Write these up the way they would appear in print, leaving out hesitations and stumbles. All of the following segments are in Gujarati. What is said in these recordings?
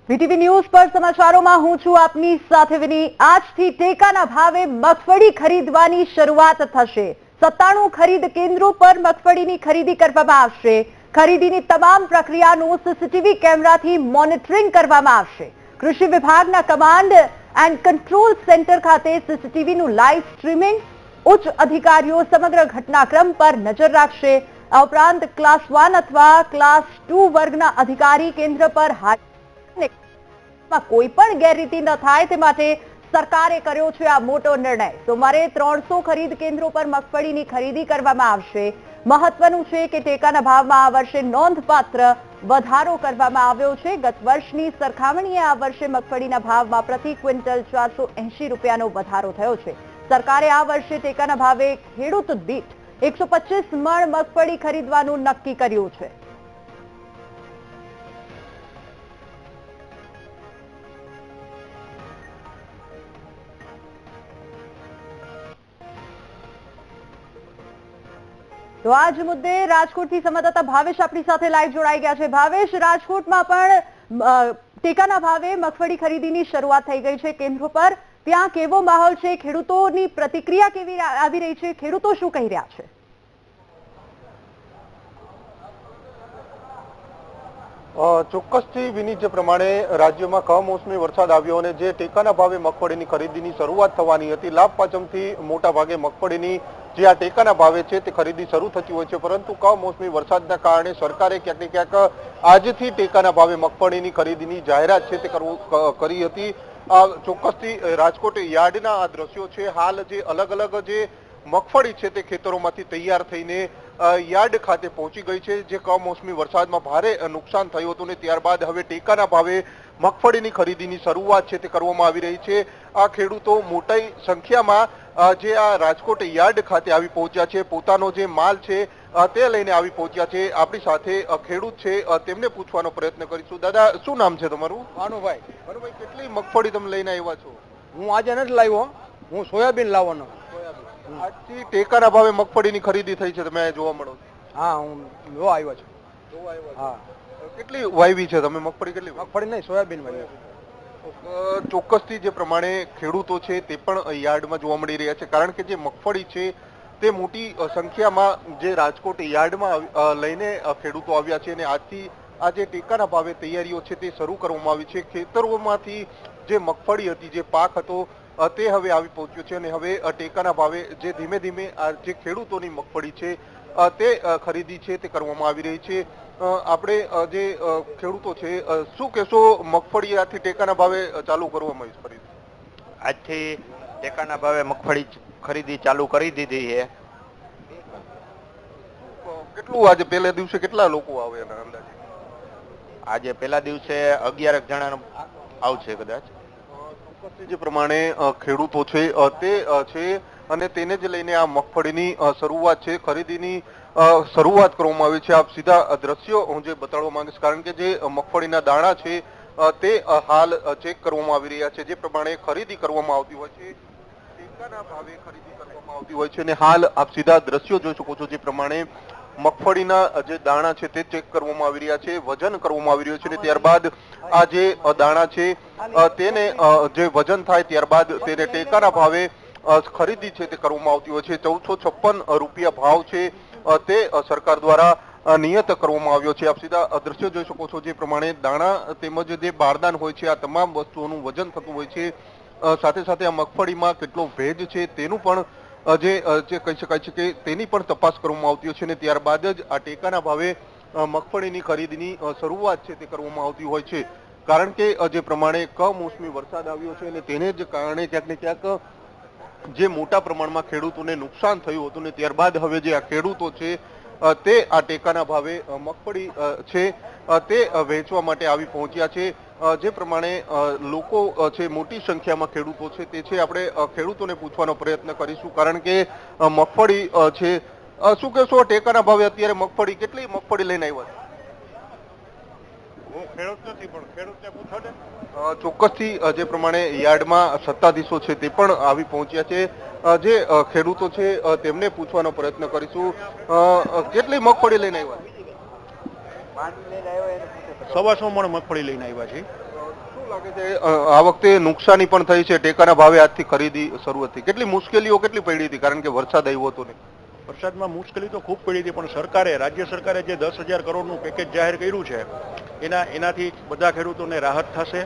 વીટીવી ન્યૂઝ પર સમાચારોમાં હું છું આપની સાથે વિની। આજથી ટેકાના ભાવે મગફળી ખરીદવાની શરૂઆત થશે। 97 ખરીદ કેન્દ્રો પર મગફળીની ખરીદી કરવામાં આવશે। ખરીદીની તમામ પ્રક્રિયાનું સીસીટીવી કેમેરાથી મોનિટરિંગ કરવામાં આવશે। કૃષિ વિભાગના કમાન્ડ એન્ડ કંટ્રોલ સેન્ટર ખાતે સીસીટીવીનું લાઈવ સ્ટ્રીમિંગ, ઉચ્ચ અધિકારીઓ સમગ્ર ઘટનાક્રમ પર નજર રાખશે। આ ઉપરાંત ક્લાસ 1 અથવા ક્લાસ 2 વર્ગના અધિકારી કેન્દ્ર પર હાજર કોઈ પણ ગેરરીતિ ન થાય તે માટે સરકારે કર્યો છે આ મોટો નિર્ણય। સોમવારે 300 ખરીદ કેન્દ્રો પર મગફળીની ખરીદી કરવામાં આવશે। મહત્વનું છે કે ટેકાના ભાવમાં આ વર્ષે નોંધપાત્ર વધારો કરવામાં આવ્યો છે। ગત વર્ષની સરખામણીએ આ વર્ષે મગફળીના ભાવમાં પ્રતિ ક્વિન્ટલ 480 રૂપિયાનો વધારો થયો છે। સરકારે આ વર્ષે ટેકાના ભાવે ખેડૂત દીઠ 125 મણ મગફળી ખરીદવાનું નક્કી કર્યું છે। તો આજ મુદ્દે રાજકોટથી સંવાદદાતા ભાવેશ આપણી સાથે લાઈવ જોડાઈ ગયા છે। ભાવેશ, રાજકોટમાં પણ ટેકાના ભાવે મગફળી ખરીદીની શરૂઆત થઈ ગઈ છે કેન્દ્રો પર। ત્યાં કેવો માહોલ છે? ખેડૂતોની પ્રતિક્રિયા કેવી આવી રહી છે? ખેડૂતો શું કહી રહ્યા છે? ચોક્કસથી વિનીત, જે પ્રમાણે રાજ્યમાં કમોસમી વરસાદ આવ્યો અને જે ટેકાના ભાવે મગફળીની ખરીદીની શરૂઆત થવાની હતી, લાભ પાંચમથી મોટા ભાગે મગફળીની જે આ ટેકાના ભાવે છે તે ખરીદી શરૂ થતી હોય છે, પરંતુ કમોસમી વરસાદના કારણે સરકારે ક્યાંક ને ક્યાંક આજથી ટેકાના ભાવે મગફળીની ખરીદીની જાહેરાત છે તે કરી હતી। ચોક્કસથી રાજકોટ યાર્ડના આ દ્રશ્યો છે। હાલ જે અલગ અલગ જે મગફળી છે તે ખેતરોમાંથી તૈયાર થઈને યાર્ડ ખાતે પહોંચી ગઈ છે। જે કમોસમી વરસાદમાં ભારે નુકસાન થયું હતું ને ત્યારબાદ હવે ટેકાના ભાવે મગફળીની ખરીદીની શરૂઆત છે તે કરવામાં આવી રહી છે। આ ખેડૂતો મોટી સંખ્યામાં જે આ રાજકોટ યાર્ડ ખાતે આવી પહોંચ્યા છે, પોતાનો જે માલ છે તે લઈને આવી પહોંચ્યા છે। આપણી સાથે ખેડૂત છે, તેમને પૂછવાનો પ્રયત્ન કરીશું। દાદા, શું નામ છે તમારું? ભાનુભાઈ। ભાનુભાઈ, કેટલી મગફળી તમે લઈને આવ્યા છો? હું આજે નથી લાવ્યો, હું સોયાબીન લાવવાનો। આજથી ટેકાના ભાવે મગફળીની ખરીદી થઈ છે, તમે જોવા મળો છો? હા, હું જોવા આવ્યો છું। હા, કેટલી વાવી છે તમે મગફળી? કેટલી મગફળી નહીં, સોયાબીન વાવી। ચોક્કસથી જે પ્રમાણે ખેડૂતો છે તે પણ યાર્ડમાં જોવા મળી રહ્યા છે, કારણ કે જે મગફળી છે તે મોટી સંખ્યામાં જે રાજકોટ યાર્ડમાં લઈને ખેડૂતો આવ્યા છે અને આજથી આ જે ટેકાના ભાવે તૈયારીઓ છે તે શરૂ કરવામાં આવી છે। ખેતરોમાંથી જે મગફળી હતી, જે પાક હતો તે હવે આવી પહોંચ્યો છે અને હવે ટેકાના ભાવે જે ધીમે ધીમે આ જે ખેડૂતોની મગફળી છે તે ખરીદી છે તે કરવામાં આવી રહી છે। આપણે જે ખેડૂતો છે, શું કહેશો? મગફળી આજથી ટેકાના ભાવે ચાલુ કરવામાં આવી છે? આજથી ટેકાના ભાવે મગફળી ખરીદી ચાલુ કરી દીધી છે। કેટલું આજે પહેલા દિવસે કેટલા લોકો આવે એના અંદાજે? આજે પહેલા દિવસે 11 જણા આવશે કદાચ। જે પ્રમાણે ખેડૂતો છે તે છે અને તેને જ લઈને આ મગફળીની શરૂઆત છે, ખરીદીની શરૂઆત કરવામાં આવી છે। આપ સીધા દ્રશ્યો હું જે બતાડવા માંગીશ, કારણ કે જે મગફળીના દાણા છે તે હાલ ચેક કરવામાં આવી રહ્યા છે। જે પ્રમાણે ખરીદી કરવામાં આવતી હોય છે, ટેકાના ભાવે ખરીદી કરવામાં આવતી હોય છે અને હાલ આપ સીધા દ્રશ્યો જોઈ શકો છો। જે પ્રમાણે મગફળીના જે દાણા છે તે ચેક કરવામાં આવી રહ્યા છે, વજન કરવામાં આવી રહ્યું છે અને ત્યારબાદ આ જે દાણા છે તેને જે વજન થાય ત્યારબાદ તેને ટેકાના ભાવે ખરીદી છે તે કરવામાં આવતી હોય છે। 1456 રૂપિયા ભાવ છે તે સરકાર દ્વારા નિયત કરવામાં આવ્યો છે। આપ સીધા દ્રશ્યો જોઈ શકો છો। જે પ્રમાણે દાણા તેમજ જે બારદાન હોય છે, આ તમામ વસ્તુઓનું વજન થતું હોય છે। સાથે સાથે આ મગફળીમાં કેટલો ભેજ છે તેનું પણ જે કહી શકાય છે કે તેની પણ તપાસ કરવામાં આવતી હોય છે અને ત્યારબાદ જ આ ટેકાના ભાવે મગફળીની ખરીદીની શરૂઆત છે તે કરવામાં આવતી હોય છે। કારણ કે જે પ્રમાણે કમોસમી વરસાદ આવ્યો છે અને તેને જ કારણે ક્યાંક ને ક્યાંક જે મોટા પ્રમાણમાં ખેડૂતોને નુકસાન થયું હતું ને ત્યારબાદ હવે જે આ ખેડૂતો છે તે આ ટેકાના ભાવે મગફળી છે તે વેચવા માટે આવી પહોંચ્યા છે। જે પ્રમાણે લોકો છે, મોટી સંખ્યામાં ખેડૂતો છે તે છે, આપણે ખેડૂતોને પૂછવાનો પ્રયત્ન કરીશું, કારણ કે મગફળી છે। શું કહેશો ટેકાના ભાવે અત્યારે મગફળી, કેટલી મગફળી લઈને આવ્યા છે? હું ખેડૂત નથી, પણ ખેડૂતને પૂછો ને। ચોક્કસથી જે પ્રમાણે યાર્ડમાં સત્તાધીશો છે તે પણ આવી પહોંચ્યા છે। જે ખેડૂતો છે તેમને પૂછવાનો પ્રયત્ન કરીશું। કેટલી મગફળી લઈને આવ્યા? 125 મણ મગફળી લઈને આવ્યા છે। શું લાગે છે આ વખતે નુકસાની પણ થઈ છે? ટેકાના ભાવે આજથી ખરીદી શરૂઆત થઈ, કેટલી મુશ્કેલીઓ કેટલી પડી હતી કારણ કે વરસાદ આવ્યો હતો ને? વરસાદમાં મુશ્કેલી તો ખૂબ પડી હતી, પણ સરકારે, રાજ્ય સરકારે જે 10,000 કરોડનું પેકેજ જાહેર કર્યું છે એનાથી બધા ખેડૂતોને રાહત થશે.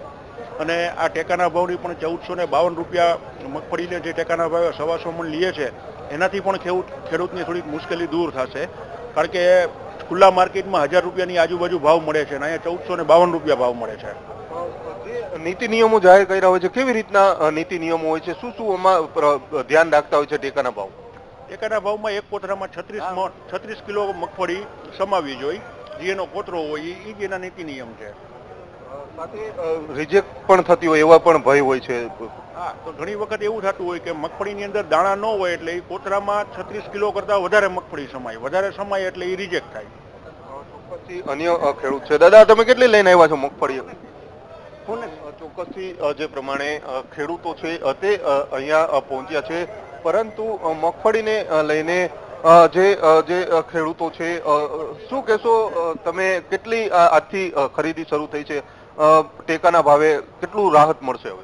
અને આ ટેકાના ભાવની પણ 1452 રૂપિયા મગફળીને જે ટેકાના ભાવે 125 મણ લઈએ છે એનાથી પણ ખેડૂતની થોડીક મુશ્કેલી દૂર થશે. કારણ કે ખુલ્લા માર્કેટમાં 1000 રૂપિયાની આજુબાજુ ભાવ મળે છે અને અહીંયા 1452 રૂપિયા ભાવ મળે છે. જે નીતિ નિયમો જાહેર કર્યા હોય છે, કેવી રીતના નીતિ નિયમો હોય છે? શું શું એમાં ધ્યાન રાખતા હોય છે ટેકાના ભાવ? ટેકાના ભાવમાં એક કોથરામાં 36 કિલો મગફળી સમાવવી જોઈએ. જે એનો કોથરો હોય એ જ એના નીતિ નિયમ છે. સાથે રિજેક્ટ પણ થતી હોય એવા પણ ભય હોય છે. હા, તો ઘણી વખત એવું થતું હોય કે મગફળીની અંદર દાણા ન હોય એટલે એ કોથરામાં 36 કિલો કરતાં વધારે મગફળી સમાય, વધારે સમાય એટલે એ રિજેક્ટ થાય. ચોક્કસથી અન્ય ખેડૂત છે. દાદા, તમે કેટલી લઈને આવ્યા છો મગફળી? ચોક્કસથી જે પ્રમાણે ખેડૂતો છે તે અહીંયા પહોંચ્યા છે, પરંતુ મગફળીને લઈને જે ખેડૂતો છે, શું કહેશો તમે? કેટલી આજથી ખરીદી શરૂ થઈ છે? ટેકાના ભાવે કેટલું રાહત મળશે હવે?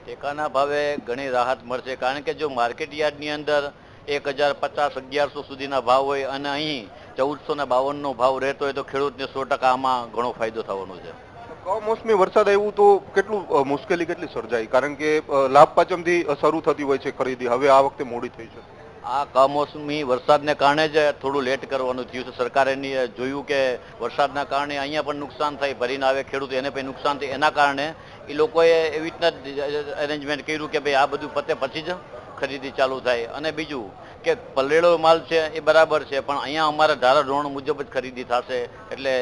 ટેકાના ભાવે ઘણી રાહત મળશે, કારણ કે જો માર્કેટ યાર્ડની અંદર 1050, 1100 સુધીના ભાવ હોય અને અહીં 1452નો ભાવ રહેતો હોય તો ખેડૂતને 100% આમાં ઘણો ફાયદો થવાનો છે. કમોસમી વરસાદ આવ્યું તો કેટલું મુશ્કેલી કેટલી સર્જાઈ? કારણ કે લાભ પાંચમથી શરૂ થતી હોય છે ખરીદી, હવે આ વખતે મોડી થઈ છે. આ કમોસમી વરસાદને કારણે જ થોડું લેટ કરવાનું થયું છે. સરકારે જોયું કે વરસાદના કારણે અહીંયા પણ નુકસાન થાય, ભરીને આવે ખેડૂત એને પણ નુકસાન થાય, એના કારણે એ લોકોએ એવી રીતના અરેન્જમેન્ટ કર્યું કે ભાઈ આ બધું પતે પછી જ ખરીદી ચાલુ થાય. અને બીજું કે પલળેલો માલ છે એ બરાબર છે, પણ અહીંયા અમારા ધારા ધોરણ મુજબ જ ખરીદી થશે. એટલે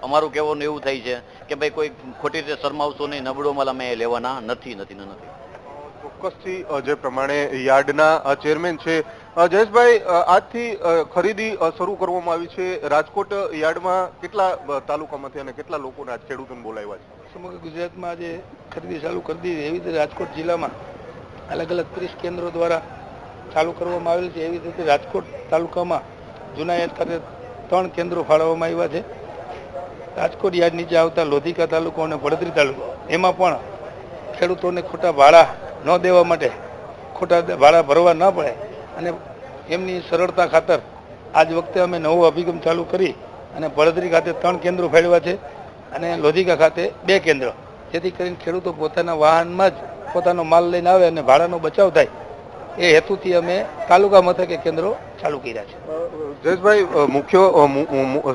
અમારું કહેવાનું એવું થાય છે કે ભાઈ કોઈ ખોટી રીતે શરમાવશો નહીં, નબળો માલ અમે લેવાના નથી. ચોક્કસથી જે પ્રમાણે યાર્ડના ચેરમેન છે જયેશભાઈ, આજથી ખરીદી શરૂ કરવામાં આવી છે. રાજકોટ યાર્ડમાં કેટલા તાલુકામાંથી અને કેટલા લોકોને આજ ખેડૂતોને બોલાવ્યા છે? સમગ્ર ગુજરાતમાં આજે ખરીદી ચાલુ કરી દીધી. એવી રીતે રાજકોટ જિલ્લામાં અલગ અલગ 30 કેન્દ્રો દ્વારા ચાલુ કરવામાં આવેલ છે. એવી રીતે રાજકોટ તાલુકામાં જૂના યાર્ડ ખાતે 3 કેન્દ્રો ફાળવવામાં આવ્યા છે. રાજકોટ યાર્ડ નીચે આવતા લોધિકા તાલુકો અને પડદરી તાલુકો, એમાં પણ ખેડૂતોને ખોટા ભાડા ન દેવા માટે, ખોટા ભાડા ભરવા ન પડે અને એમની સરળતા ખાતર આજ વખતે અમે નવો અભિગમ ચાલુ કરી અને પડદરી ખાતે 3 કેન્દ્રો ફાળવ્યા છે અને લોધિકા ખાતે 2 કેન્દ્રો, જેથી કરીને ખેડૂતો પોતાના વાહનમાં જ પોતાનો માલ લઈને આવે અને ભાડાનો બચાવ થાય એ હેતુથી અમે તાલુકા મથકે કેન્દ્રો ચાલુ કર્યા છે. જયેશભાઈ, મુખ્ય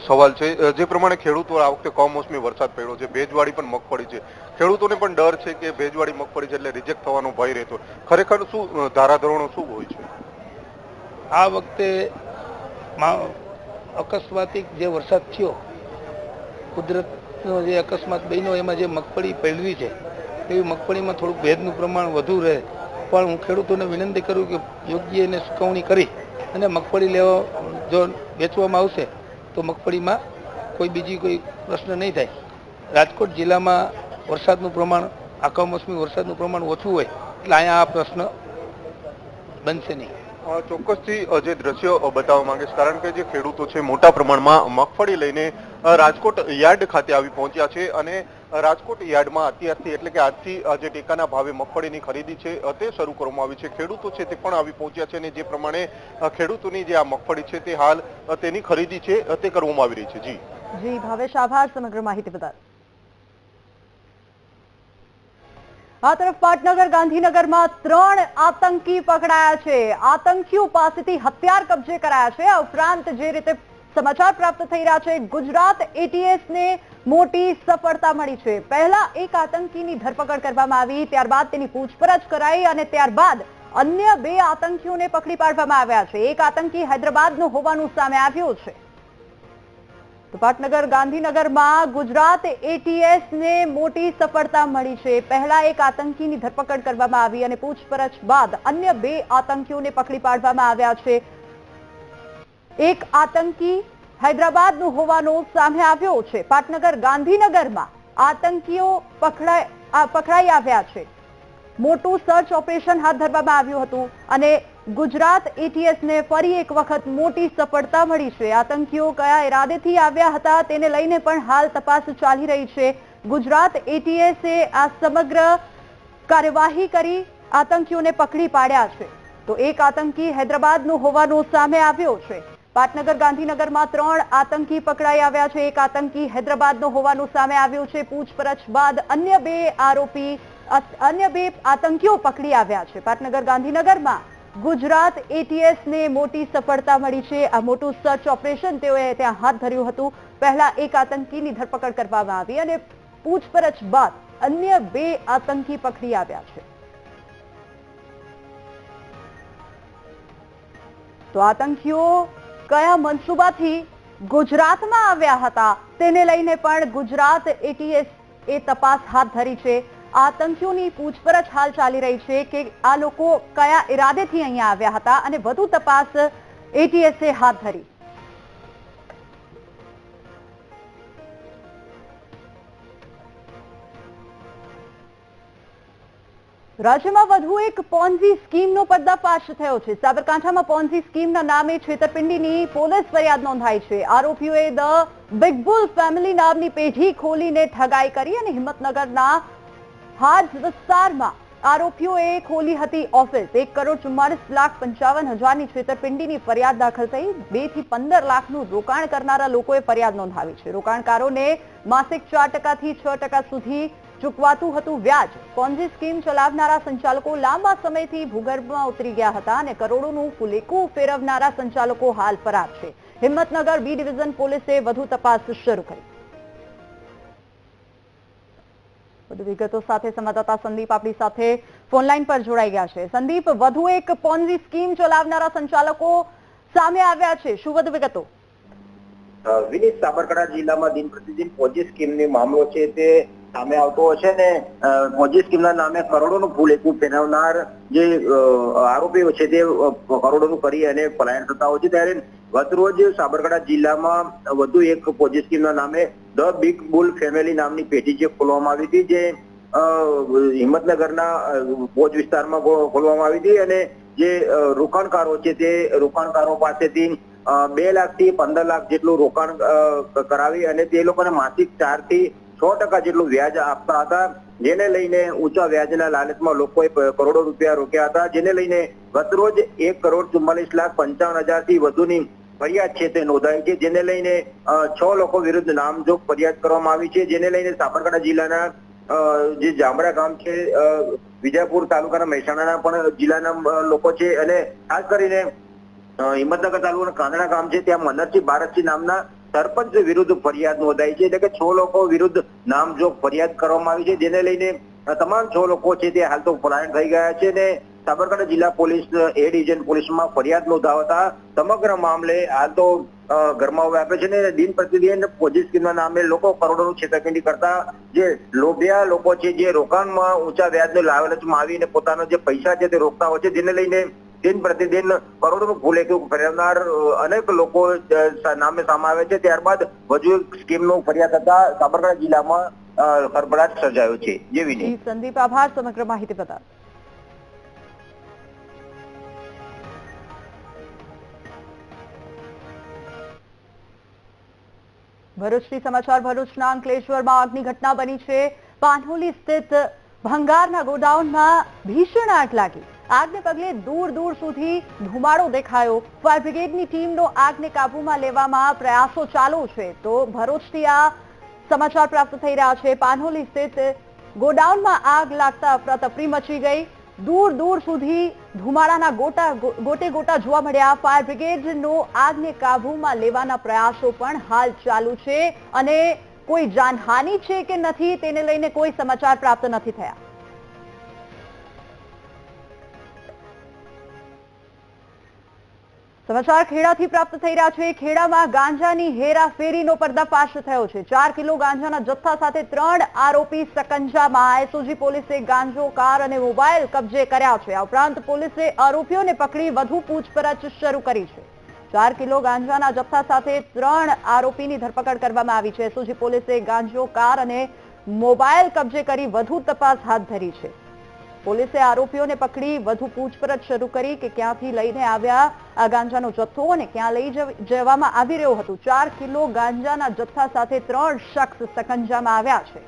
સવાલ છે, જે પ્રમાણે ખેડૂતો આ વખતે કમોસમી વરસાદ પડ્યો છે, ભેજવાળી પણ મગફળી છે, ખેડૂતોને પણ ડર છે કે ભેજવાળી મગફળી છે એટલે રિજેક્ટ થવાનો ભય રહેતો. ખરેખર શું ધારાધોરણો શું હોય છે? આ વખતે અકસ્માતિક જે વરસાદ થયો, કુદરતનો જે અકસ્માત બન્યો, એમાં જે મગફળી પલળી છે એવી મગફળીમાં થોડુંક ભેજનું પ્રમાણ વધુ રહે, પણ હું ખેડૂતોને વિનંતી કરું કે યોગ્ય એને સુકવણી કરી અને મગફળી લેવા જો વેચવામાં આવશે તો મગફળીમાં કોઈ બીજી કોઈ પ્રશ્ન નહીં થાય. રાજકોટ જિલ્લામાં વરસાદનું પ્રમાણ, આ કમોસમી વરસાદનું પ્રમાણ ઓછું હોય એટલે અહીંયા આ પ્રશ્ન બનશે નહીં. ચોક્કસથી જે દ્રશ્યો બતાવવા માંગે છે, કારણ કે જે ખેડૂતો છે મોટા પ્રમાણમાં મગફળી લઈને રાજકોટ યાર્ડ ખાતે આવી પહોંચ્યા છે અને રાજકોટ યાર્ડમાં અત્યારથી એટલે કે આજથી જે ટેકાના ભાવે મગફળીની ખરીદી છે તે શરૂ કરવામાં આવી છે. ખેડૂતો છે તે પણ આવી પહોંચ્યા છે અને જે પ્રમાણે ખેડૂતોની જે આ મગફળી છે તે હાલ તેની ખરીદી છે તે કરવામાં આવી રહી છે. જી ભાવેશ, આભાર સમગ્ર માહિતી બદલ. આ તરફ પાટનગર ગાંધીનગરમાં 3 આતંકી પકડાયા છે. આતંકીઓ પાસેથી હથિયાર કબજે કરાયા છે. આ ઉપરાંત જે રીતે સમાચાર પ્રાપ્ત થઈ રહ્યા છે, ગુજરાત એટીએસને મોટી સફળતા મળી છે. પહેલા એક આતંકીની ધરપકડ કરવામાં આવી, ત્યારબાદ તેની પૂછપરછ કરાઈ અને ત્યારબાદ અન્ય 2 આતંકીઓને પકડી પાડવામાં આવ્યા છે. એક આતંકી હૈદરાબાદનો હોવાનું સામે આવ્યું છે. તો પાટનગર ગાંધીનગરમાં ગુજરાત એટીએસને મોટી સફળતા મળી છે. પહેલા એક આતંકીની ધરપકડ કરવામાં આવી અને પૂછપરછ બાદ અન્ય 2 આતંકીઓને પકડી પાડવામાં આવ્યા છે. એક આતંકી હૈદરાબાદનો હોવાનો સામે આવ્યો છે. પાટનગર ગાંધીનગરમાં આતંકીઓ પકડાઈ આવ્યા છે. મોટું સર્ચ ઓપરેશન હાથ ધરવામાં આવ્યું હતું અને ગુજરાત એટીએસને ફરી એક વખત મોટી સફળતા મળી છે. આતંકીઓ કયા ઇરાદેથી આવ્યા હતા તેને લઈને પણ હાલ તપાસ ચાલી રહી છે. ગુજરાત એટીએસે આ સમગ્ર કાર્યવાહી કરી આતંકીઓને પકડી પાડ્યા છે. તો એક આતંકી હૈદરાબાદનો હોવાનું સામે આવ્યો છે. પાટનગર ગાંધીનગરમાં 3 આતંકી પકડાઈ આવ્યા છે. એક આતંકી હૈદરાબાદનો હોવાનું સામે આવ્યું છે. પૂછપરછ બાદ અન્ય બે આતંકીઓ પકડી આવ્યા છે. પાટનગર ગાંધીનગરમાં ગુજરાત એટીએસને મોટી સફળતા મળી છે. આ મોટું સર્ચ ઓપરેશન તેઓએ ત્યાં હાથ ધર્યું હતું. પહેલા એક આતંકીની ધરપકડ કરવામાં આવી અને પૂછપરછ બાદ અન્ય 2 આતંકી પકડી આવ્યા છે. તો આતંકીઓ કયા મનસુબાથી ગુજરાતમાં આવ્યા હતા તેને લઈને પણ ગુજરાત એટીએસ એ તપાસ હાથ ધરી છે. આતંકીઓની પૂછપરછ હાલ ચાલી રહી છે કે આ લોકો કયા ઈરાદેથી અહીંયા આવ્યા હતા અને વધુ તપાસ એટીએસે હાથ ધરી. રાજ્યમાં વધુ એક પોન્ઝી સ્કીમનો પર્દાફાશ થયો છે. સાબરકાંઠામાં પોન્ઝી સ્કીમના નામે છેતરપિંડીની પોલીસ ફરિયાદ નોંધાઈ છે. આરોપીઓએ ધ બિગ બુલ ફેમિલી નામની પેઢી ખોલીને ઠગાઈ કરી અને હિંમતનગરના હાજ વિસ્તારમાં આરોપીઓએ ખોલી હતી ઓફિસ. 1,44,55,000ની છેતરપિંડીની ફરિયાદ દાખલ થઈ. 2 થી 15 લાખનું રોકાણ કરનારા લોકોએ ફરિયાદ નોંધાવી છે. રોકાણકારોને માસિક 4% થી 6% સુધી ચૂકવાતું હતું વ્યાજ. પોન્ઝી સ્કીમ ચલાવનારા સંચાલકો લાંબા સમયથી ભૂગર્ભમાં ઉતરી ગયા હતા અને કરોડોનું ફુલેકું ફેરવનારા સંચાલકો હાલ ફરાર છે. હિંમતનગર બી ડિવિઝન પોલીસે વધુ તપાસ શરૂ કરી. વધુ વિગતો સાથે સંવાદદાતા સંદીપ આપણી સાથે ફોનલાઈન પર જોડાઈ ગયા છે. સંદીપ, વધુ એક પોન્ઝી સ્કીમ ચલાવનારા સંચાલકો સામે આવ્યા છે, શું વધુ વિગતો? વિનીત, સાબરકાંઠા જિલ્લામાં દિન પ્રતિદિન પોન્ઝી સ્કીમનો મામલો છે તે સામે આવતો હશે ને પોન્ઝી સ્કીમના નામે કરોડોનું ફૂલેકું ફેરવનાર જે આરોપીઓ છે તે કરોડોનું કરી અને પલાયન થતા હોય છે. ત્યારે ગતરોજ સાબરકાંઠા જિલ્લામાં વધુ એક પોન્ઝી સ્કીમના નામે ધ બિગ બુલ ફેમિલી નામની પેઢી જે ખોલવામાં આવી હતી, જે હિંમતનગરના ભોજ વિસ્તારમાં ખોલવામાં આવી હતી અને જે રોકાણકારો છે તે રોકાણકારો પાસેથી 2 લાખથી 15 લાખ જેટલું રોકાણ કરાવી અને તે લોકોને માસિક 4 થી 6% જેટલું વ્યાજ આપતા હતા, જેને લઈને ઊંચા વ્યાજના લાલચમાં લોકોએ કરોડો રૂપિયા રોક્યા હતા. જેને લઈને ગતરોજ 1,44,55,000 થી વધુની ફરિયાદ છે તે નોંધાઈ છે. જેને લઈને 6 લોકો વિરુદ્ધ નામજોગ ફરિયાદ કરવામાં આવી છે. જેને લઈને સાબરકાંઠા જિલ્લાના જે જામરા ગામ છે, વિજાપુર તાલુકાના મહેસાણાના પણ જિલ્લાના લોકો છે અને ખાસ કરીને હિંમતનગર તાલુકાના કાંદડા ગામ છે, ત્યાં મનરસિંહ ભારતસિંહ નામના સરપંચ વિરુદ્ધ ફરિયાદ નોંધાઈ છે. એટલે કે 6 લોકો વિરુદ્ધ નામજોગ ફરિયાદ કરવામાં આવી છે. જેને લઈને તમામ 6 લોકો છે તે હાલ તો પલાયન થઈ ગયા છે અને સાબરકાંઠા જિલ્લા પોલીસ એ ડિવિઝન પોલીસમાં ફરિયાદ નોંધાવતા સમગ્ર મામલે હાલ તો ગરમાવો વ્યાપે છે ને દિન પ્રતિદિન પોન્ઝી સ્કીમના નામે લોકો કરોડોનું છેતરપિંડી કરતા જે લોભિયા લોકો છે, જે રોકાણમાં ઊંચા વ્યાજને લાલચમાં આવીને પોતાના જે પૈસા છે તે રોકતા હોય છે, જેને લઈને દિન પ્રતિદિન કરોડોનું ફૂલેકું ફેરવનાર અનેક લોકો નામે સામે આવે છે. ત્યારબાદ વધુ એક સ્કીમનો ફરિયાદ થતા સાબરકાંઠા જિલ્લામાં ખળભળાટ સર્જાયો છે. જેવી સંદીપ, આભાર સમગ્ર માહિતી બદલ. ભરૂચથી સમાચાર. ભરૂચના અંકલેશ્વરમાં આગની ઘટના બની છે. પાનહોલી સ્થિત ભંગારના ગોડાઉનમાં ભીષણ આગ લાગી. આગને પગલે દૂર દૂર સુધી ધુમાડો દેખાયો. ફાયર બ્રિગેડની ટીમનો આગને કાબૂમાં લેવામાં પ્રયાસો ચાલુ છે. તો ભરૂચથી આ સમાચાર પ્રાપ્ત થઈ રહ્યા છે. પાનહોલી સ્થિત ગોડાઉનમાં આગ લાગતા અફરાતફરી મચી ગઈ. દૂર દૂર સુધી ધુમાડાના ગોટે ગોટા જોવા મળ્યા. ફાયર બ્રિગેડનો આગને કાબૂમાં લેવાના પ્રયાસો પણ હાલ ચાલુ છે અને કોઈ જાનહાનિ છે કે નથી તેને લઈને કોઈ સમાચાર પ્રાપ્ત નથી થયા. સમાચાર ખેડાથી પ્રાપ્ત થઈ રહ્યા છે. ખેડામાં ગાંજાની હેરાફેરીનો પર્દાફાશ થયો છે. 4 કિલો ગાંજાના જથ્થા સાથે 3 આરોપી સકંજામાં. એસઓજી પોલીસે ગાંજો, કાર અને મોબાઈલ કબજે કર્યા છે. આ ઉપરાંત પોલીસે આરોપીઓને પકડી વધુ પૂછપરછ શરૂ કરી છે. 4 કિલો ગાંજાના જથ્થા સાથે 3 આરોપીની ધરપકડ કરવામાં આવી છે. એસઓજી પોલીસે ગાંજો, કાર અને મોબાઈલ કબજે કરી વધુ તપાસ હાથ ધરી છે. પોલીસે આરોપીઓને પકડી વધુ પૂછપરછ શરૂ કરી કે ક્યાંથી લઈને આવ્યા આ ગાંજાનો જથ્થો અને ક્યાં લઈ જવામાં આવી રહ્યો હતો. 4 કિલો ગાંજાના જથ્થા સાથે 3 શખ્સ સકંજામાં આવ્યા છે.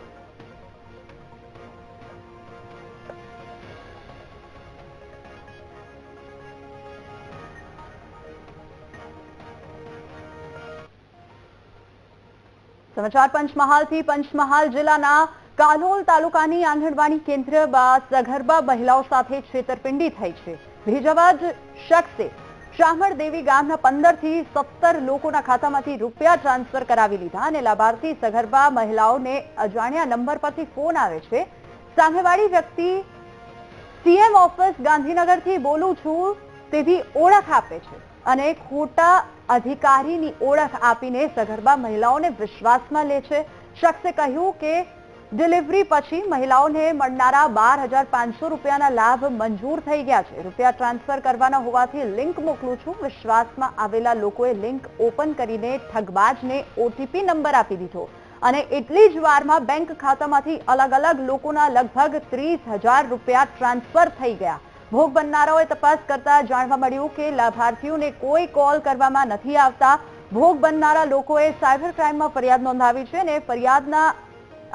સમાચાર પંચમહાલથી પંચમહાલ જિલ્લાના કાલોલ તાલુકાની આંગણવાડી કેન્દ્રમાં સગર્ભા મહિલાઓ સાથે છેતરપિંડી થઈ છે. ભેજાબાજ શખ્સે શામળ દેવી ગામના 15 થી 17 લોકોના ખાતામાંથી રૂપિયા ટ્રાન્સફર કરાવી લીધા અને લાભાર્થી સગર્ભા મહિલાઓને અજાણ્યા નંબર પરથી ફોન આવે છે. સામેવાળી વ્યક્તિ સીએમ ઓફિસ ગાંધીનગરથી બોલું છું તેવી ઓળખ આપે છે અને ખોટા અધિકારીની ઓળખ આપીને સગર્ભા મહિલાઓને વિશ્વાસમાં લે છે. શખ્સે કહ્યું કે ડિલિવરી પછી મહિલાઓને મળનારા 12,500 રૂપિયાના લાભ મંજૂર થઈ ગયા છે. રૂપિયા ટ્રાન્સફર કરવાના હોવાથી લિંક મોકલું છું. વિશ્વાસમાં આવેલા લોકોએ લિંક ઓપન કરીને ઠગબાજને ઓટીપી નંબર આપી દીધો અને એટલી જ વારમાં બેંક ખાતામાંથી અલગ અલગ લોકોના લગભગ 30,000 રૂપિયા ટ્રાન્સફર થઈ ગયા. ભોગ બનનારાઓએ તપાસ કરતા જાણવા મળ્યું કે લાભાર્થીઓને કોઈ કોલ કરવામાં નથી આવતા. ભોગ બનનારા લોકોએ સાયબર ક્રાઇમમાં ફરિયાદ નોંધાવી છે અને ફરિયાદના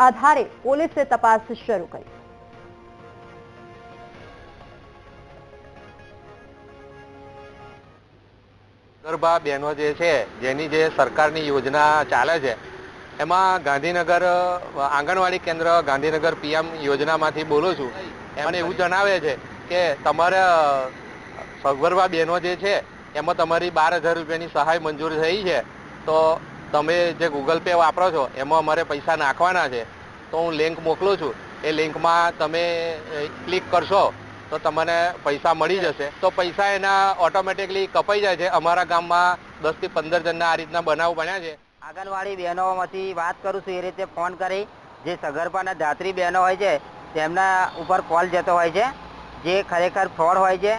આધારે પોલીસે તપાસ શરૂ કરી. સગર્ભા બહેનો જે છે જેની જે સરકારની યોજના ચાલે છે એમાં ગાંધીનગર આંગણવાડી કેન્દ્ર ગાંધીનગર પીએમ યોજનામાંથી બોલું છું. એમને એવું જણાવે છે કે તમારે સગર્ભા બહેનો જે છે એમાં તમારી 12,000 રૂપિયાની સહાય મંજૂર થઈ છે, તો તમે જે ગૂગલ પે વાપરો છો એમાં અમારે પૈસા નાખવાના છે, તો હું લિંક મોકલું છું. એ લિંકમાં તમે ક્લિક કરશો તો તમને પૈસા મળી જશે. તો પૈસા એના ઓટોમેટિકલી કપાઈ જાય છે. અમારા ગામમાં 10 થી 15 જણના આ રીતના બનાવ બન્યા છે. આંગણવાડી બહેનોમાંથી વાત કરું છું. એ રીતે ફોન કરી જે સગર્ભાના ધાત્રી બહેનો હોય છે તેમના ઉપર કોલ જતો હોય છે, જે ખરેખર ફ્રોડ હોય છે.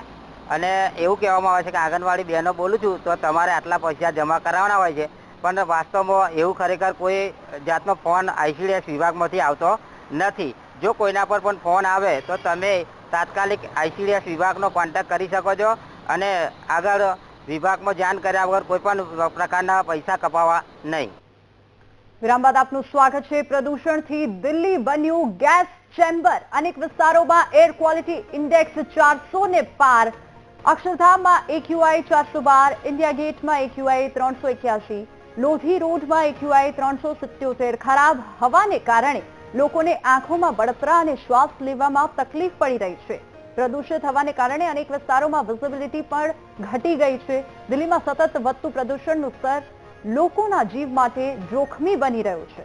અને એવું કહેવામાં આવે છે કે આંગણવાડી બહેનો બોલું છું તો તમારે આટલા પૈસા જમા કરાવવાના હોય છે, પણ વાસ્તવમાં એવું ખરેખર કોઈ જાતનો ફોન આઈસીડીએસ વિભાગમાંથી આવતો નથી. જો કોઈના પર પણ ફોન આવે તો તમે તાત્કાલિક આઈસીડીએસ વિભાગનો કોન્ટેક્ટ કરી શકો છો અને આગળ વિભાગમાં જાણ કર્યા વગર કોઈ પણ પ્રકારના પૈસા કપાવવા નહીં. વિરામ બાદ આપનું સ્વાગત છે. પ્રદૂષણથી દિલ્હી બન્યું ગેસ ચેમ્બર. અનેક વિસ્તારોમાં એર ક્વોલિટી ઇન્ડેક્સ 400 ને પાર. અક્ષરધામમાં AQI 412, ઇન્ડિયા ગેટમાં AQI 381, લોધી રોડમાં AQI 377. ખરાબ હવાને કારણે લોકોને આંખોમાં બળતરા અને શ્વાસ લેવામાં તકલીફ પડી રહી છે. પ્રદૂષિત હવાને કારણે અનેક વિસ્તારોમાં વિઝિબિલિટી પણ ઘટી ગઈ છે. દિલ્હીમાં સતત વધતું પ્રદૂષણનું સ્તર લોકોના જીવ માટે જોખમી બની રહ્યું છે.